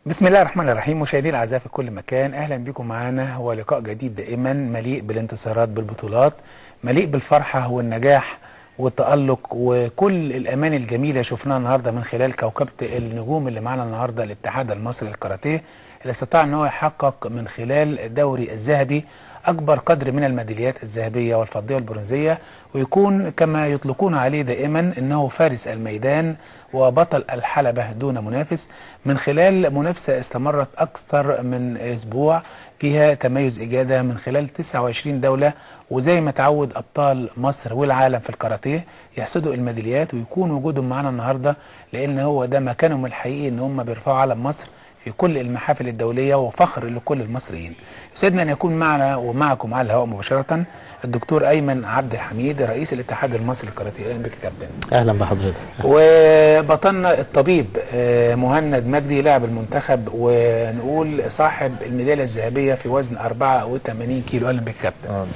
بسم الله الرحمن الرحيم. مشاهدينا الاعزاء في كل مكان، اهلا بكم معنا. هو لقاء جديد دائما مليء بالانتصارات، بالبطولات، مليء بالفرحه والنجاح والتألق وكل الأمان الجميلة شفناها النهارده من خلال كوكبة النجوم اللي معانا النهارده الاتحاد المصري للكاراتيه، اللي استطاع ان هو يحقق من خلال الدوري الذهبي أكبر قدر من الميداليات الذهبية والفضية والبرونزية، ويكون كما يطلقون عليه دائما أنه فارس الميدان وبطل الحلبة دون منافس، من خلال منافسة استمرت أكثر من أسبوع فيها تميز إجادة من خلال 29 دولة. وزي ما تعود أبطال مصر والعالم في الكاراتيه يحصدوا الميداليات ويكون وجودهم معنا النهارده، لأن هو ده مكانهم الحقيقي، إن هم بيرفعوا علم مصر في كل المحافل الدولية وفخر لكل المصريين. يسعدنا أن يكون معنا ومعكم على الهواء مباشرة الدكتور أيمن عبد الحميد رئيس الاتحاد المصري للكاراتيه. أهلا بك يا كابتن. أهلا بحضرتك. وبطلنا الطبيب مهند مجدي لاعب المنتخب ونقول صاحب الميدالية الذهبية في وزن 84 كيلو. أهلا بك يا كابتن.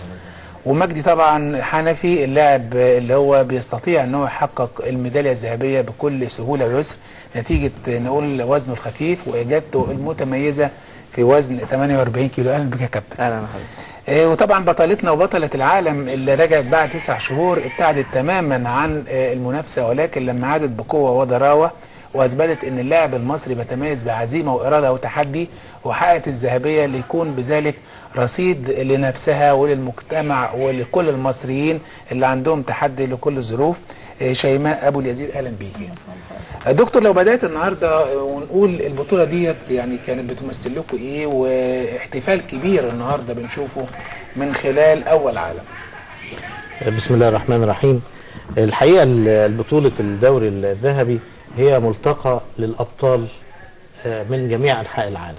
ومجدي طبعا حنفي اللاعب اللي هو بيستطيع ان هو يحقق الميداليه الذهبيه بكل سهوله ويسر نتيجه نقول وزنه الخفيف واجادته المتميزه في وزن 48 كيلو. اهلا بك يا كابتن. اهلا حضرتك. وطبعا بطلتنا وبطله العالم اللي رجعت بعد 9 شهور ابتعدت تماما عن المنافسه، ولكن لما عادت بقوه وضراوه واثبتت ان اللاعب المصري بيتميز بعزيمه واراده وتحدي، وحققت الذهبيه ليكون بذلك رصيد لنفسها وللمجتمع ولكل المصريين اللي عندهم تحدي لكل الظروف. شيماء ابو اليزيد اهلا بيكي. دكتور، لو بدات النهارده ونقول البطوله ديت يعني كانت بتمثل لكم ايه، واحتفال كبير النهارده بنشوفه من خلال اول عالم. بسم الله الرحمن الرحيم. الحقيقه البطوله الدوري الذهبي هي ملتقى للابطال من جميع انحاء العالم.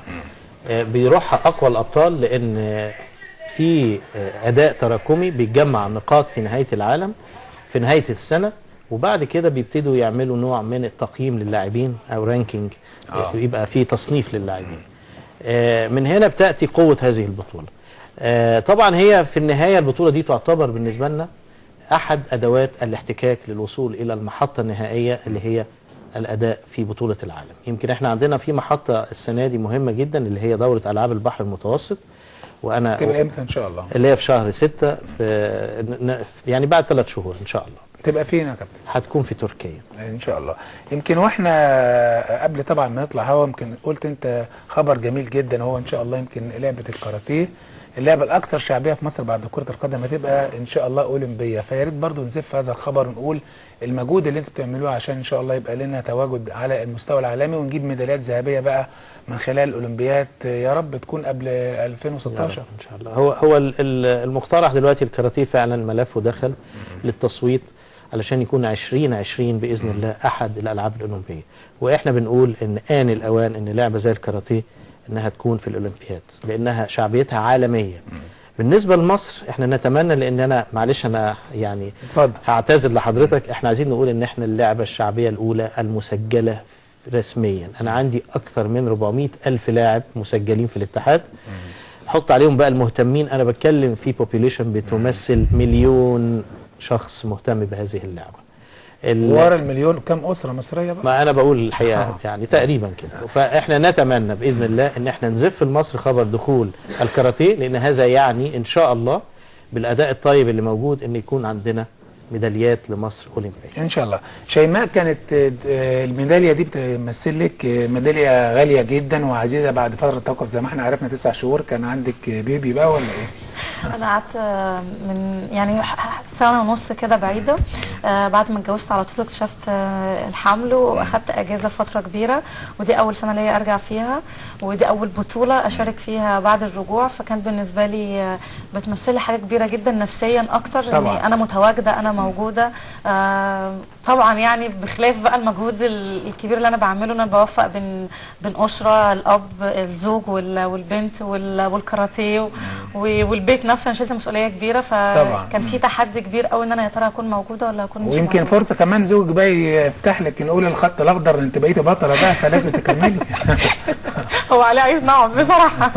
بيروحها اقوى الابطال لان في اداء تراكمي بيتجمع نقاط في نهايه العالم في نهايه السنه، وبعد كده بيبتدوا يعملوا نوع من التقييم للاعبين او رانكينج، يبقى في تصنيف للاعبين. من هنا بتاتي قوه هذه البطوله. طبعا هي في النهايه البطوله دي تعتبر بالنسبه لنا احد ادوات الاحتكاك للوصول الى المحطه النهائيه اللي هي الاداء في بطوله العالم. يمكن احنا عندنا في محطه السنه دي مهمه جدا اللي هي دوره العاب البحر المتوسط، وانا تبقى امتى ان شاء الله؟ اللي هي في شهر 6 يعني بعد 3 شهور ان شاء الله. تبقى فين يا كابتن؟ هتكون في تركيا ان شاء الله. يمكن واحنا قبل طبعا ما نطلع هوا يمكن قلت انت خبر جميل جدا، هو ان شاء الله يمكن لعبه الكاراتيه اللعبه الاكثر شعبيه في مصر بعد كره القدم هتبقى ان شاء الله اولمبيه، فيا ريت برضه نزف هذا الخبر ونقول المجهود اللي انتوا بتعملوه عشان ان شاء الله يبقى لنا تواجد على المستوى العالمي ونجيب ميداليات ذهبيه بقى من خلال الاولمبيات، يا رب تكون قبل 2016 ان شاء الله. هو المقترح دلوقتي الكاراتيه فعلا ملفه دخل للتصويت علشان يكون 2020 باذن الله احد الالعاب الاولمبيه، واحنا بنقول ان آن الاوان ان لعبه زي الكاراتيه انها تكون في الاولمبياد لانها شعبيتها عالميه. بالنسبه لمصر احنا نتمنى، لان انا معلش انا يعني هعتذر لحضرتك، احنا عايزين نقول ان احنا اللعبه الشعبيه الاولى المسجله رسميا. انا عندي اكثر من 400 الف لاعب مسجلين في الاتحاد، حط عليهم بقى المهتمين، انا بتكلم في بوبيليشن بتمثل 1,000,000 شخص مهتم بهذه اللعبه. ورا المليون كم أسرة مصرية بقى؟ ما أنا بقول الحقيقة يعني تقريبا كده. فإحنا نتمنى بإذن الله إن إحنا نزف لمصر خبر دخول الكاراتيه، لأن هذا يعني إن شاء الله بالأداء الطيب اللي موجود إن يكون عندنا ميداليات لمصر أولمبية إن شاء الله. شيماء، كانت الميدالية دي بتمثل لك ميدالية غالية جدا وعزيزة بعد فترة توقف زي ما إحنا عرفنا 9 شهور. كان عندك بيبي بقى ولا إيه؟ أنا قعدت من يعني سنة ونص كده بعيدة. بعد ما اتجوزت على طول اكتشفت الحمل واخدت اجازة فترة كبيرة، ودي أول سنة ليا أرجع فيها، ودي أول بطولة أشارك فيها بعد الرجوع، فكان بالنسبة لي بتمثل لي حاجة كبيرة جدا نفسيا أكتر طبعا. إني أنا متواجدة، أنا موجودة. طبعا يعني بخلاف بقى المجهود الكبير اللي أنا بعمله، أنا بوفق بين أسرة، الأب، الزوج والبنت والكاراتيه والبيت نفسه. أنا شلت مسؤولية كبيرة، فكان في تحدي كبير كبير قوي ان انا يا ترى هكون موجوده ولا هكون مش ويمكن موجودة. فرصه كمان زوج بقى يفتح لك نقول الخط الاخضر انت بقيتي بطله بقى فلازم تكملي. هو عليه عايز نقعد بصراحه.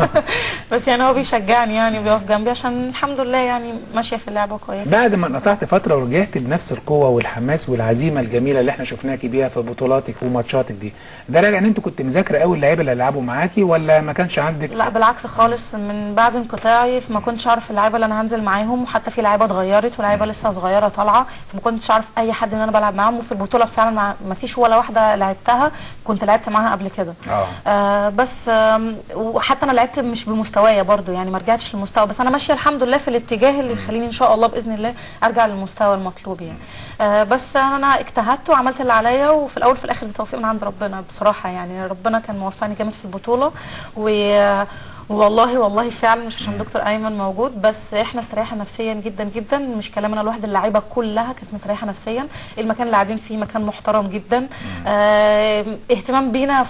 بس يعني هو بيشجعني يعني وبيقف جنبي عشان الحمد لله يعني ماشيه في اللعبه كويس. بعد ما انقطعت فتره ورجعت بنفس القوه والحماس والعزيمه الجميله اللي احنا شفناكي بيها في بطولاتك وماتشاتك دي، ده راجع ان انت كنت مذاكره قوي اللعيبه اللي هيلعبوا معاكي ولا ما كانش عندك؟ لا بالعكس خالص، من بعد انقطاعي فما كنتش اعرف اللعيبه اللي انا هنزل معاهم، وحتى في لعيبه اتغيرت ولاعيبه لسه صغيره طالعه، فما كنتش اعرف اي حد ان انا بلعب معاهم. وفي البطوله فعلا ما فيش ولا واحده لعبتها كنت لعبت معاها قبل كده. بس وحتى انا لعبت مش بمستوايا برضو، يعني ما رجعتش للمستوى، بس انا ماشيه الحمد لله في الاتجاه اللي يخليني ان شاء الله باذن الله ارجع للمستوى المطلوب يعني. بس انا اجتهدت وعملت اللي عليا، وفي الاول وفي الاخر التوفيق من عند ربنا بصراحه. يعني ربنا كان موفقني جامد في البطوله، والله فعلا مش عشان دكتور ايمن موجود بس، احنا استريحنا نفسيا جدا جدا، مش كلام انا لوحدي، اللعيبه كلها كانت مستريحه نفسيا. المكان اللي قاعدين فيه مكان محترم جدا، اهتمام بينا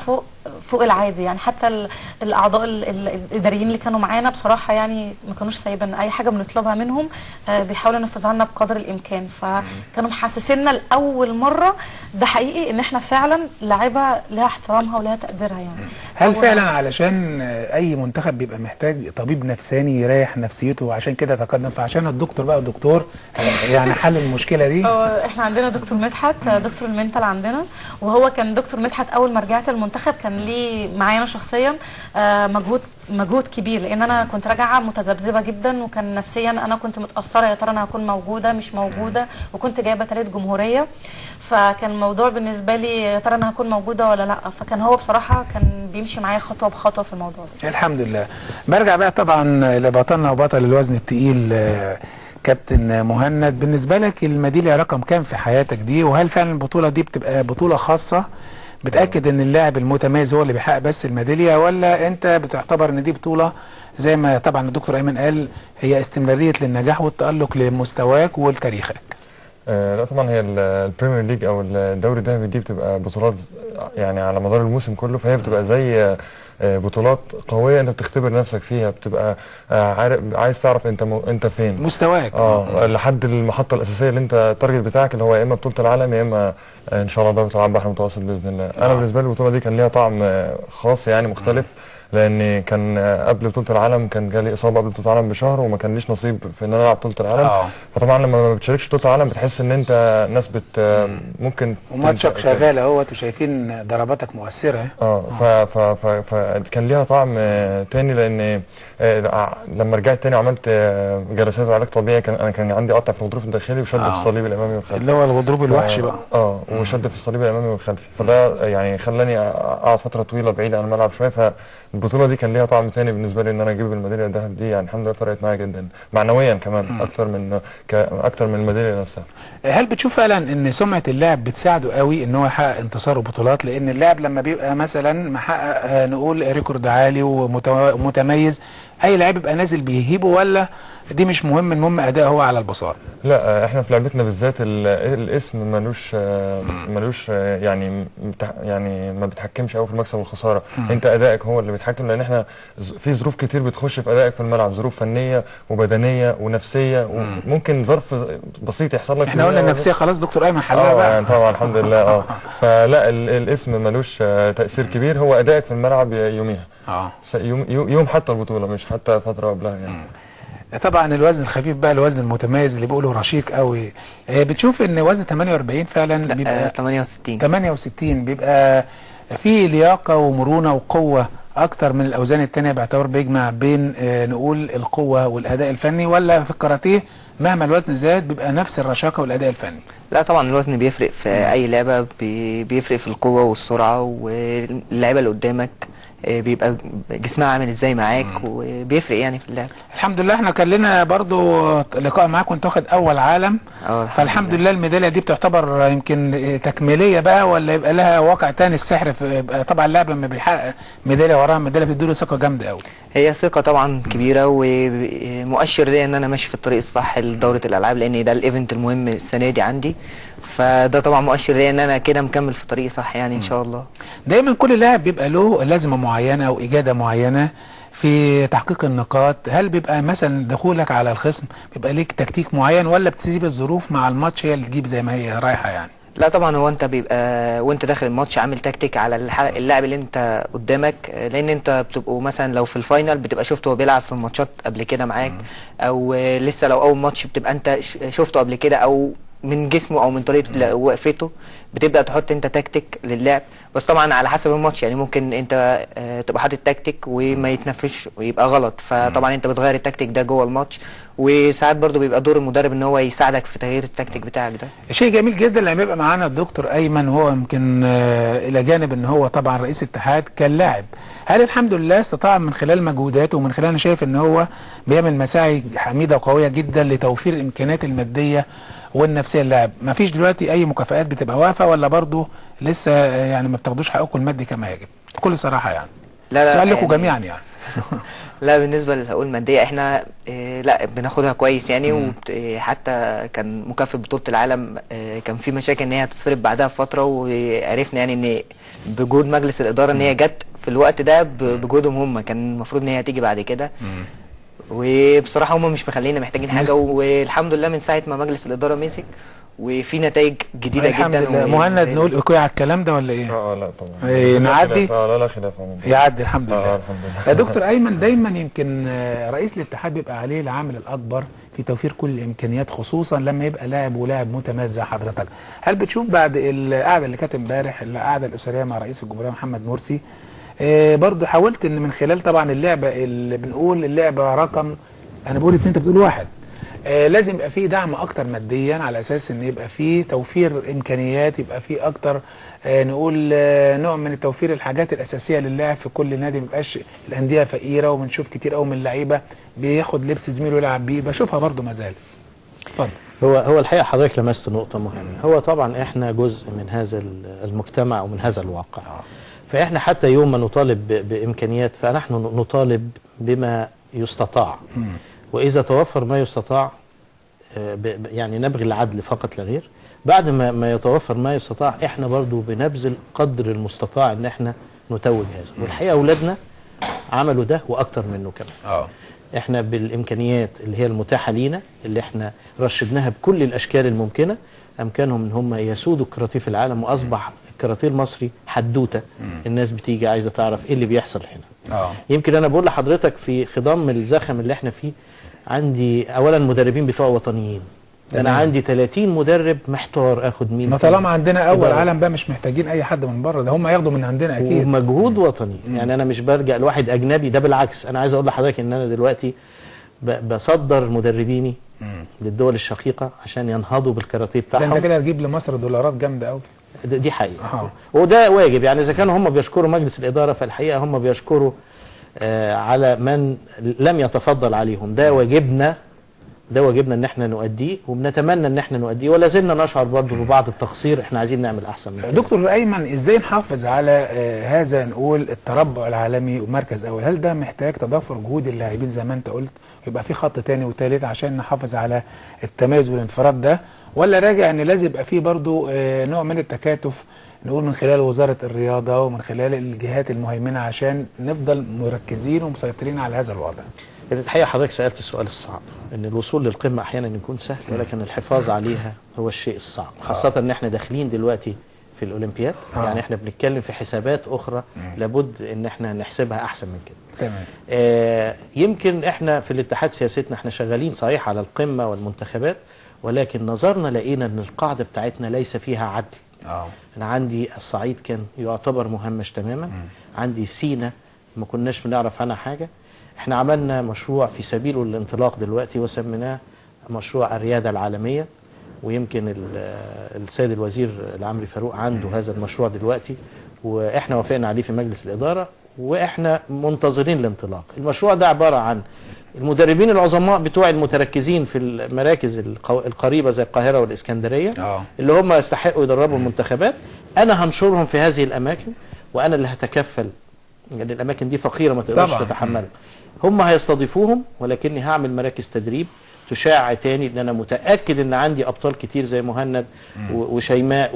فوق العادي يعني. حتى الاعضاء الاداريين اللي كانوا معانا بصراحه يعني ما كانوش سايبين اي حاجه بنطلبها منهم، بيحاولوا ينفذوها لنا بقدر الامكان. فكانوا محسسيننا لاول مره ده حقيقي ان احنا فعلا لعيبه لها احترامها ولها تقديرها يعني. هل فعلا علشان اي منتخب بيبقى محتاج طبيب نفساني يريح نفسيته عشان كده تقدم، فعشان الدكتور بقى الدكتور يعني حل المشكله دي؟ احنا عندنا دكتور مدحت، دكتور المنتال عندنا، وهو كان دكتور مدحت اول ما رجعت المنتخب كان ليه معايا انا شخصيا مجهود كبير، لان انا كنت راجعه متذبذبه جدا، وكان نفسيا انا كنت متاثره، يا ترى انا هكون موجوده مش موجوده، وكنت جايبه 3 جمهوريه، فكان الموضوع بالنسبه لي يا ترى انا هكون موجوده ولا لا. فكان هو بصراحه كان بيمشي معايا خطوه بخطوه في الموضوع ده. الحمد لله. برجع بقى طبعا لبطلنا وبطل الوزن الثقيل كابتن مهند، بالنسبه لك الميداليه رقم كام في حياتك دي؟ وهل فعلا البطوله دي بتبقى بطوله خاصه بتاكد ان اللاعب المتميز هو اللي بيحقق بس الميداليه، ولا انت بتعتبر ان دي بطوله زي ما طبعا الدكتور ايمن قال هي استمراريه للنجاح والتالق لمستواك ولتاريخك؟ لا طبعا هي البريمير ليج او الدوري الذهبي دي بتبقى بطولات يعني على مدار الموسم كله، فهي بتبقى زي بطولات قويه انت بتختبر نفسك فيها، بتبقى عايز تعرف انت فين مستواك لحد المحطه الاساسيه اللي انت التارجت بتاعك اللي هو يا اما بطوله العالم يا اما ان شاء الله دوري العالم بحر متوسط باذن الله. انا بالنسبه لي البطوله دي كان ليها طعم خاص يعني مختلف، لان كان قبل بطوله العالم كان جالي اصابه قبل بطوله العالم بشهر وما كان ليش نصيب في ان انا العب بطوله العالم. فطبعا لما ما بتشاركش بطوله العالم بتحس ان انت ناس ممكن وماتشك شغال اهوت وشايفين ضرباتك مؤثره. فكان ليها طعم تاني، لان لما رجعت تاني وعملت جلسات وعلاج طبيعي انا كان عندي قطع في الغضروف الداخلي وشد في الصليب الامامي والخلفي اللي هو الغضروف الوحشي بقى. وشد في الصليب الامامي والخلفي، فده يعني خلاني اقعد فتره طويله بعيد عن الملعب شويه. فالبطوله دي كان ليها طعم تاني بالنسبه لي ان انا اجيب الميداليه الذهب دي، يعني الحمد لله فرقت معايا جدا معنويا كمان اكتر من الميداليه نفسها. هل بتشوف فعلا ان سمعه اللاعب بتساعده قوي ان هو يحقق انتصار وبطولات؟ لان اللاعب لما بيبقى مثلا محقق نقول ريكورد عالي ومتميز اي لاعب بيبقى نازل بيهيبه، ولا دي مش مهم، المهم اداء هو على البصار؟ لا احنا في لعبتنا بالذات الاسم ملوش يعني ما بتحكمش قوي في المكسب والخساره. انت ادائك هو اللي بيتحكم، لان احنا في ظروف كتير بتخش في ادائك في الملعب، ظروف فنيه وبدنيه ونفسيه، وممكن ظرف بسيط يحصل لك. احنا قلنا النفسيه خلاص دكتور ايمن حلها بقى. يعني طبعا الحمد لله. فلا الاسم ملوش تاثير كبير، هو ادائك في الملعب يوميها يوم حتى البطوله مش حتى فتره قبلها يعني. طبعا الوزن الخفيف بقى الوزن المتميز اللي بيقولوا رشيق قوي، بتشوف ان وزن 48 فعلا بيبقى 68 بيبقى فيه لياقه ومرونه وقوه اكتر من الاوزان الثانيه، باعتبار بيجمع بين نقول القوه والاداء الفني، ولا في الكاراتيه مهما الوزن زاد بيبقى نفس الرشاقه والاداء الفني؟ لا طبعا الوزن بيفرق في اي لعبه، بيفرق في القوه والسرعه، واللعيبه اللي قدامك بيبقى جسمها عامل ازاي معاك، وبيفرق يعني في اللعب. الحمد لله احنا كان لنا برضو لقاء معاك وانت واخد اول عالم، فالحمد لله الميداليه دي بتعتبر يمكن تكميليه بقى، ولا يبقى لها واقع تاني السحر؟ طبعا اللاعب لما بيحقق ميداليه وراها ميداليه بتديله ثقه جامده قوي. هي ثقه طبعا كبيره ومؤشر ليا ان انا ماشي في الطريق الصح لدوره الالعاب، لان ده الايفنت المهم السنه دي عندي، فده طبعا مؤشر ليا ان انا كده مكمل في طريقي صح يعني ان شاء الله. دايما كل لاعب بيبقى له لازمه معينه او اجاده معينه في تحقيق النقاط؟ هل بيبقى مثلا دخولك على الخصم بيبقى ليك تكتيك معين، ولا بتسيب الظروف مع الماتش هي اللي تجيب زي ما هي رايحه يعني؟ لا طبعا، هو انت بيبقى وانت داخل الماتش عامل تكتيك على اللاعب اللي انت قدامك، لان انت بتبقوا مثلا لو في الفاينل بتبقى شفته هو بيلعب في الماتشات قبل كده معاك، او لسه لو اول ماتش بتبقى انت شفته قبل كده، او من جسمه او من طريقه وقفته بتبدا تحط انت تكتيك للعب. بس طبعا على حسب الماتش، يعني ممكن انت تبقى حاطط تكتيك وما يتنفذش ويبقى غلط، فطبعا انت بتغير التكتيك ده جوه الماتش. وساعات برضو بيبقى دور المدرب ان هو يساعدك في تغيير التكتيك بتاعك ده. شيء جميل جدا لما يبقى معانا الدكتور ايمن، وهو يمكن الى جانب ان هو طبعا رئيس اتحاد كان لاعب. هل الحمد لله استطاع من خلال مجهوداته ومن خلال، انا شايف ان هو بيعمل مساعي حميده وقويه جدا لتوفير الامكانيات الماديه والنفسيه للاعب؟ ما فيش دلوقتي اي مكافآت بتبقى واقفه، ولا برضه لسه يعني ما بتاخدوش حقكم المادي كما يجب؟ بكل صراحه يعني. لا السؤال لكم يعني جميعا يعني. لا، بالنسبه للحقوق الماديه احنا لا بناخدها كويس يعني. حتى كان مكافاه بطوله العالم كان في مشاكل ان هي هتتصرف بعدها بفتره، وعرفنا يعني ان بجهود مجلس الاداره ان هي جت في الوقت ده بجهودهم هم، كان المفروض ان هي هتيجي بعد كده. وبصراحه هم مش مخلينا محتاجين حاجه، والحمد لله من ساعه ما مجلس الاداره مسك وفي نتائج جديده الحمد جدا. لله. مهند نقول اوكي على الكلام ده ولا ايه؟ لا طبعا. نعدي؟ لا خلاف. يعدي الحمد لله. الحمد لله. يا دكتور ايمن، دايما يمكن رئيس الاتحاد بيبقى عليه العامل الاكبر في توفير كل الامكانيات، خصوصا لما يبقى لاعب ولاعب متميز زي حضرتك. هل بتشوف بعد القعده اللي كانت امبارح، القعده الاسريه مع رئيس الجمهوريه محمد مرسي، برضه حاولت ان من خلال طبعا اللعبه اللي بنقول اللعبه رقم، انا بقول 2 انت بتقول 1، لازم يبقى فيه دعم اكتر ماديا، على اساس ان يبقى فيه توفير امكانيات، يبقى فيه اكتر نقول نوع من التوفير الحاجات الاساسيه للاعب في كل نادي. ما يبقاش الانديه فقيره، وبنشوف كتير قوي من اللعيبه بياخد لبس زميله يلعب بيه، بشوفها برضه ما زال. اتفضل. هو الحقيقه حضرتك لمست نقطه مهمه. هو طبعا احنا جزء من هذا المجتمع ومن هذا الواقع. فاحنا حتى يوم ما نطالب بامكانيات فنحن نطالب بما يستطاع. وإذا توفر ما يستطاع يعني نبغي العدل فقط لا غير. بعد ما يتوفر ما يستطاع احنا برضو بنبذل قدر المستطاع ان احنا نتوج هذا. والحقيقة أولادنا عملوا ده وأكتر منه كمان. احنا بالإمكانيات اللي هي المتاحة لينا، اللي احنا رشدناها بكل الأشكال الممكنة، أمكانهم ان هم يسودوا الكاراتيه في العالم، وأصبح الكاراتيه المصري حدوتة. الناس بتيجي عايزة تعرف ايه اللي بيحصل هنا. يمكن أنا بقول لحضرتك في خضم الزخم اللي احنا فيه، عندي اولا مدربين بتوع وطنيين. انا عندي 30 مدرب محتار اخد مين. ما طالما عندنا اول عالم بقى مش محتاجين اي حد من بره، ده هم ياخدوا من عندنا اكيد. ومجهود وطني. يعني انا مش برجع لواحد اجنبي، ده بالعكس. انا عايز اقول لحضرتك ان انا دلوقتي بصدر مدربيني للدول الشقيقه عشان ينهضوا بالكاراتيه بتاعهم. ده انت كده هتجيب لمصر دولارات جامده قوي. دي حقيقه. وده واجب. يعني اذا كانوا هم بيشكروا مجلس الاداره، فالحقيقه هم بيشكروا على من لم يتفضل عليهم. ده واجبنا ان احنا نؤديه، وبنتمنى ان احنا نؤديه، ولا زلنا نشعر برضه ببعض التقصير. احنا عايزين نعمل احسن من كده. دكتور ايمن، ازاي نحافظ على هذا نقول التربع العالمي ومركز اول؟ هل ده محتاج تضافر جهود اللاعبين زي ما انت قلت، ويبقى في خط تاني وتالت عشان نحافظ على التميز والانفراد ده، ولا راجع ان لازم يبقى في برضه نوع من التكاتف نقول من خلال وزارة الرياضة ومن خلال الجهات المهيمنة عشان نفضل مركزين ومسيطرين على هذا الوضع؟ الحقيقة حضرتك سألت السؤال الصعب، ان الوصول للقمة احيانا يكون سهل، ولكن الحفاظ عليها هو الشيء الصعب، خاصة ان احنا داخلين دلوقتي في الاولمبياد. يعني احنا بنتكلم في حسابات اخرى لابد ان احنا نحسبها احسن من كده. تمام. يمكن احنا في الاتحاد سياستنا احنا شغالين صحيح على القمة والمنتخبات، ولكن نظرنا لقينا ان القاعدة بتاعتنا ليس فيها عدل. انا عندي الصعيد كان يعتبر مهمش تماما. عندي سينا ما كناش بنعرف عنها حاجة. احنا عملنا مشروع في سبيل الانطلاق دلوقتي وسميناه مشروع الريادة العالمية، ويمكن السيد الوزير العمري فاروق عنده هذا المشروع دلوقتي، واحنا وافقنا عليه في مجلس الإدارة، واحنا منتظرين الانطلاق. المشروع ده عبارة عن المدربين العظماء بتوع المتركزين في المراكز القريبة زي القاهرة والإسكندرية، اللي هم يستحقوا يدربوا المنتخبات. أنا هنشرهم في هذه الأماكن، وأنا اللي هتكفل، لأن الأماكن دي فقيرة ما تقدرش تتحملها. هم هيستضيفوهم، ولكني هعمل مراكز تدريب تشاع تاني، لأن أنا متأكد أن عندي أبطال كتير زي مهند وشيماء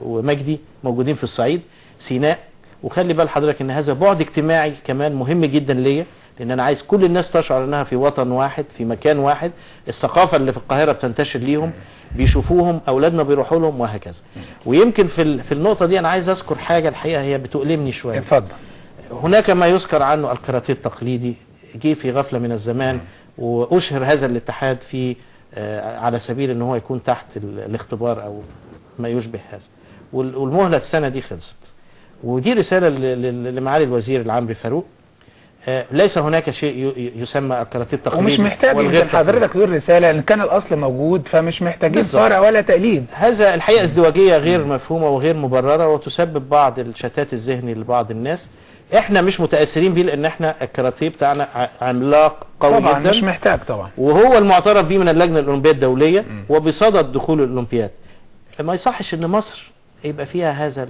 ومجدي موجودين في الصعيد، سيناء. وخلي بال حضرتك أن هذا بعد اجتماعي كمان مهم جدا ليا، لان انا عايز كل الناس تشعر انها في وطن واحد، في مكان واحد، الثقافه اللي في القاهره بتنتشر ليهم، بيشوفوهم، اولادنا بيروحوا لهم، وهكذا. ويمكن في النقطه دي انا عايز اذكر حاجه الحقيقه هي بتؤلمني شويه. اتفضل. هناك ما يذكر عنه الكاراتيه التقليدي، جه في غفله من الزمان، واشهر هذا الاتحاد في على سبيل ان هو يكون تحت الاختبار او ما يشبه هذا، والمهله السنه دي خلصت. ودي رساله لمعالي الوزير العمري فاروق، ليس هناك شيء يسمى الكاراتيه التقليدي، ومش محتاج يمكن حضرتك تقول رساله ان كان الاصل موجود، فمش محتاجين فرع ولا تقليد. هذا الحقيقه ازدواجيه غير مفهومه وغير مبرره، وتسبب بعض الشتات الذهني لبعض الناس. احنا مش متاثرين بيه لان احنا الكاراتيه بتاعنا عملاق قوي طبعا جدا، مش محتاج طبعا، وهو المعترف به من اللجنه الاولمبيه الدوليه وبصدد دخول الاولمبياد. ما يصحش ان مصر يبقى فيها هذا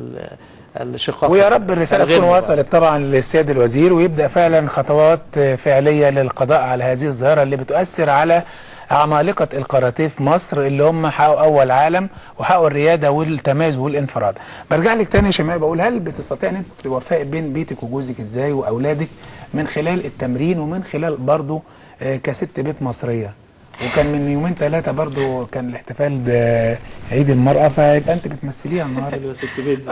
الشقاق. ويا رب الرساله تكون وصلت طبعا للسيد الوزير، ويبدا فعلا خطوات فعليه للقضاء على هذه الظاهره اللي بتؤثر على عمالقه الكاراتيه في مصر، اللي هم حققوا اول عالم وحققوا الرياده والتميز والانفراد. برجع لك تاني يا شيماء، بقول هل بتستطيع ان انت توفقي بين بيتك وجوزك ازاي واولادك من خلال التمرين ومن خلال برضه كست بيت مصريه؟ وكان من يومين ثلاثه برضه كان الاحتفال بعيد المراه، فيبقى انت بتمثليها النهارده. حلوه ست بيت.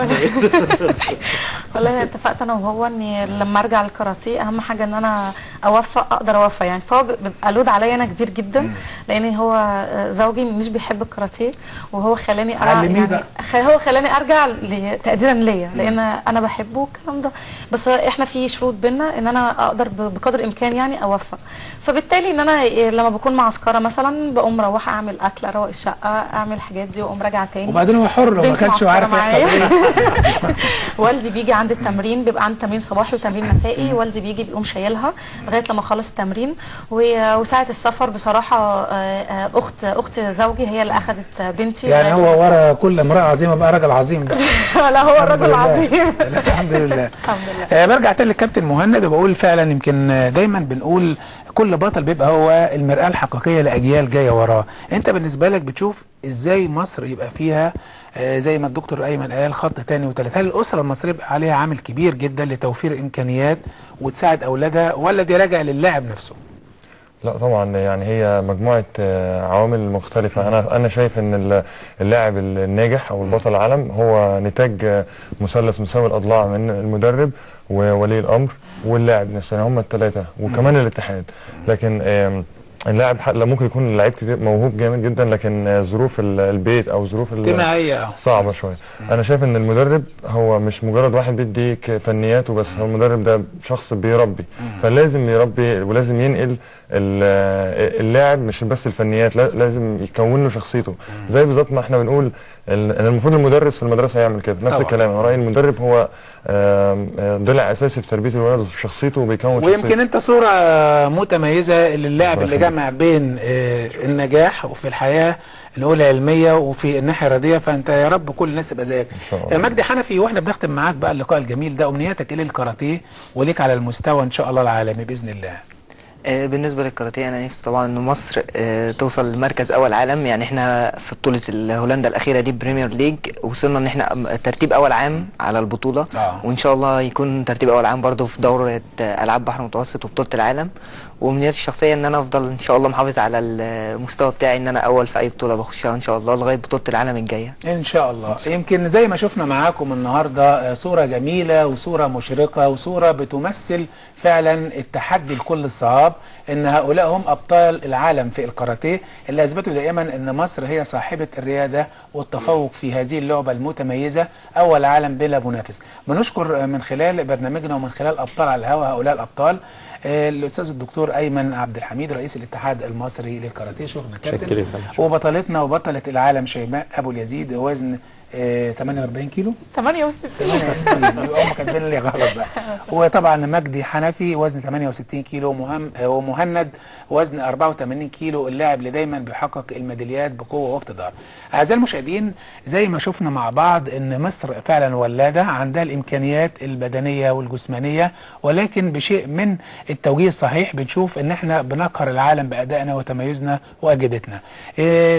والله اتفقت انا وهو اني لما ارجع للكاراتيه اهم حاجه ان انا اقدر اوفق يعني. فهو بيبقى لود عليا انا كبير جدا، لان هو زوجي مش بيحب الكاراتيه، وهو خلاني هو خلاني ارجع تقديرا ليا، لان انا بحبه والكلام ده. بس احنا في شروط بينا ان انا اقدر بقدر الامكان يعني اوفق. فبالتالي ان انا لما بكون مع عسكره مثلا بقوم مروحه اعمل اكل، اروق الشقه، اعمل الحاجات دي، واقوم راجعه تاني. وبعدين هو حر لو ما كانش عارف يحصل. والدي بيجي عند التمرين، بيبقى عندي تمرين صباحي وتمرين مسائي، والدي بيجي بيقوم شايلها لغايه لما اخلص التمرين. وساعه السفر بصراحه اخت زوجي هي اللي اخذت بنتي. يعني هو ورا كل امراه عظيمه بقى راجل عظيم بقى. لا هو الراجل العظيم. الحمد لله. الحمد لله. برجع تاني للكابتن مهند وبقول فعلا يمكن دايما بنقول كل بطل بيبقى هو المرآة الحقيقية لأجيال جاية وراه. انت بالنسبة لك بتشوف ازاي مصر يبقى فيها زي ما الدكتور أيمن قال خط تاني وتالت؟ هل الأسرة المصرية يبقى عليها عامل كبير جدا لتوفير إمكانيات وتساعد أولادها، ولا دي راجع للاعب نفسه؟ لا طبعا، يعني هي مجموعة عوامل مختلفة. أنا شايف إن اللاعب الناجح أو البطل العالم هو نتاج مثلث مساوي الأضلاع من المدرب وولي الأمر واللاعب نفسه، هم الثلاثة وكمان الاتحاد. لكن اللاعب ممكن يكون اللعيب كتير موهوب جامد جدا، لكن ظروف البيت او ظروف اجتماعيه صعبه شويه. انا شايف ان المدرب هو مش مجرد واحد بيديك فنياته بس، هو المدرب ده شخص بيربي، فلازم يربي ولازم ينقل اللاعب مش بس الفنيات، لازم يكون له شخصيته. زي بالظبط ما احنا بنقول المفروض المدرس في المدرسه يعمل كده، نفس الكلام. انا رايي المدرب هو ضلع اساسي في تربيه الولد وفي شخصيته وبيكون شخصيته. ويمكن انت صوره متميزه للاعب اللي جمع بين النجاح وفي الحياه اللي هو العلميه وفي الناحيه الرياضيه، فانت يا رب كل الناس تبقى زيك. مجدي حنفي، واحنا بنختم معاك بقى اللقاء الجميل ده، امنياتك ايه للكاراتيه وليك على المستوى ان شاء الله العالمي باذن الله؟ بالنسبه للكاراتيه انا نفسي طبعا ان مصر توصل لمركز اول عالم. يعني احنا في بطوله هولندا الاخيره دي بريمير ليج وصلنا ان احنا ترتيب اول عام على البطوله، وان شاء الله يكون ترتيب اول عام برضه في دوره العاب بحر المتوسط وبطوله العالم. وامنياتي الشخصيه ان انا افضل ان شاء الله محافظ على المستوى بتاعي، ان انا اول في اي بطوله بخشها ان شاء الله لغايه بطوله العالم الجايه ان شاء الله. يمكن زي ما شفنا معاكم النهارده صوره جميله وصوره مشرقه وصوره بتمثل فعلا التحدي لكل الصعاب، ان هؤلاء هم ابطال العالم في الكاراتيه اللي اثبتوا دائما ان مصر هي صاحبه الرياده والتفوق في هذه اللعبه المتميزه، اول عالم بلا منافس. بنشكر من خلال برنامجنا ومن خلال ابطال على الهواء هؤلاء الابطال الاستاذ الدكتور ايمن عبد الحميد رئيس الاتحاد المصري للكاراتيه. شكرا كابتن. وبطلتنا وبطله العالم شيماء ابو اليزيد وزن 48 كيلو 68 يبقى هم كاتبين لي غلط بقى. وطبعا مجدي حنفي وزن 68 كيلو ومهند وزن 84 كيلو، اللاعب اللي دايما بيحقق الميداليات بقوه واقتدار. اعزائي المشاهدين، زي ما شفنا مع بعض ان مصر فعلا ولاده عندها الامكانيات البدنيه والجسمانيه، ولكن بشيء من التوجيه الصحيح بنشوف ان احنا بنقهر العالم بادائنا وتميزنا واجدتنا.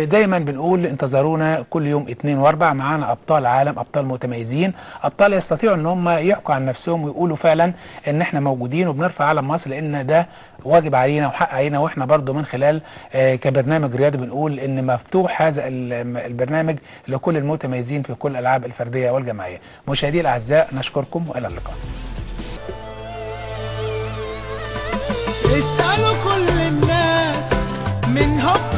دايما بنقول انتظرونا كل يوم 2 و4 معانا عندنا ابطال عالم، ابطال متميزين، ابطال يستطيعوا ان هم يحكوا عن نفسهم ويقولوا فعلا ان احنا موجودين وبنرفع علم مصر، لان ده واجب علينا وحق علينا. واحنا برضو من خلال كبرنامج رياضي بنقول ان مفتوح هذا البرنامج لكل المتميزين في كل الالعاب الفرديه والجماعيه. مشاهدي الاعزاء نشكركم والى اللقاء. اسألوا كل الناس من هب